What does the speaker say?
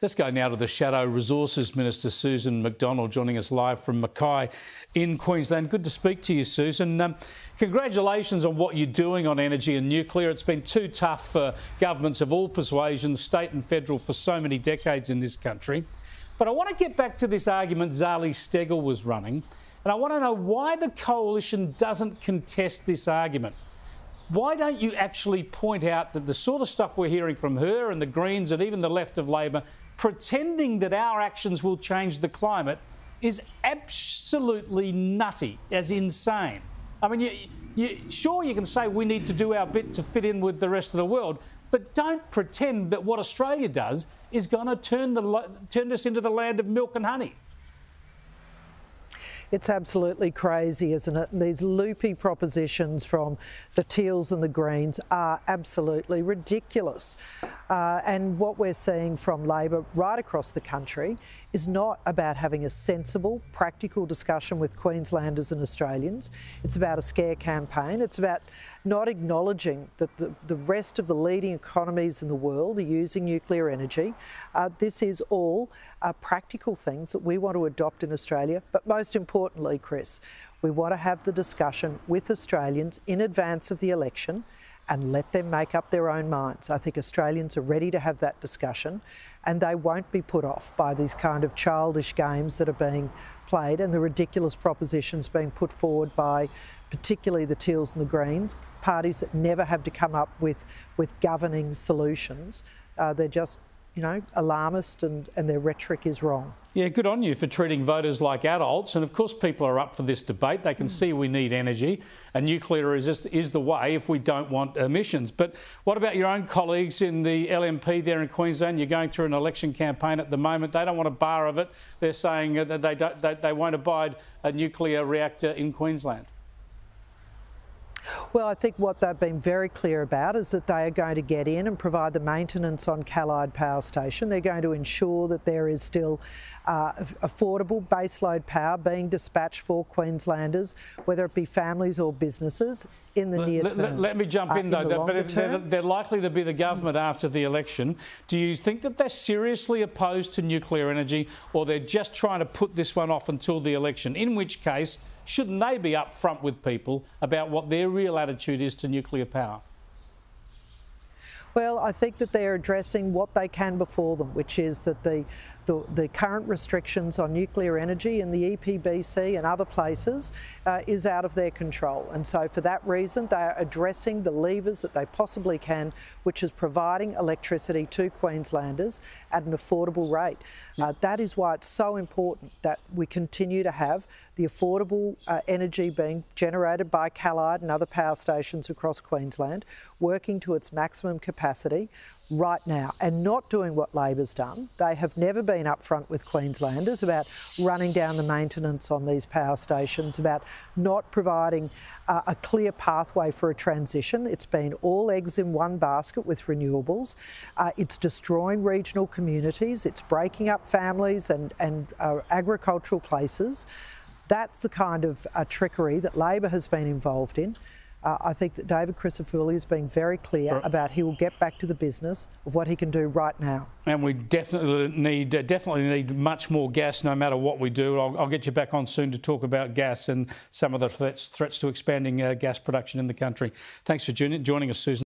Let's go now to the Shadow Resources Minister Susan McDonald, joining us live from Mackay in Queensland. Good to speak to you, Susan. Congratulations on what you're doing on energy and nuclear. It's been too tough for governments of all persuasions, state and federal, for so many decades in this country. But I want to get back to this argument Zali Steggall was running, and I want to know why the coalition doesn't contest this argument. Why don't you actually point out that the sort of stuff we're hearing from her and the Greens and even the left of Labor, pretending that our actions will change the climate, is absolutely nutty, as insane. I mean, sure, you can say we need to do our bit to fit in with the rest of the world, but don't pretend that what Australia does is going to turn us into the land of milk and honey. It's absolutely crazy, isn't it? And these loopy propositions from the Teals and the Greens are absolutely ridiculous. And what we're seeing from Labor right across the country is not about having a sensible, practical discussion with Queenslanders and Australians. It's about a scare campaign. It's about not acknowledging that the rest of the leading economies in the world are using nuclear energy. This is all practical things that we want to adopt in Australia. But most importantly, Chris, we want to have the discussion with Australians in advance of the election and let them make up their own minds. I think Australians are ready to have that discussion, and they won't be put off by these kind of childish games that are being played and the ridiculous propositions being put forward by particularly the Teals and the Greens, parties that never have to come up with governing solutions. They're just, you know, alarmist, and their rhetoric is wrong. Yeah, good on you for treating voters like adults. And of course, people are up for this debate. They can see we need energy, and nuclear is the way if we don't want emissions. But what about your own colleagues in the LNP there in Queensland? You're going through an election campaign at the moment. They don't want a bar of it. They're saying that they won't abide a nuclear reactor in Queensland. Well, I think what they've been very clear about is that they are going to get in and provide the maintenance on Callide Power Station. They're going to ensure that there is still affordable baseload power being dispatched for Queenslanders, whether it be families or businesses, in the near term. Let me jump in though, but if they're likely to be the government after the election, do you think that they're seriously opposed to nuclear energy, or they're just trying to put this one off until the election? In which case, shouldn't they be upfront with people about what their real attitude is to nuclear power? Well, I think that they're addressing what they can before them, which is that the current restrictions on nuclear energy in the EPBC and other places is out of their control. And so for that reason, they are addressing the levers that they possibly can, which is providing electricity to Queenslanders at an affordable rate. That is why it's so important that we continue to have the affordable energy being generated by Callide and other power stations across Queensland, working to its maximum capacity right now, and not doing what Labor's done. They have never been upfront with Queenslanders about running down the maintenance on these power stations, about not providing a clear pathway for a transition. It's been all eggs in one basket with renewables. It's destroying regional communities. It's breaking up families and agricultural places. That's the kind of trickery that Labor has been involved in. I think that David Crisafulli is being very clear about he will get back to the business of what he can do right now. And we definitely need much more gas, no matter what we do. I'll get you back on soon to talk about gas and some of the threats to expanding gas production in the country. Thanks for joining us, Susan.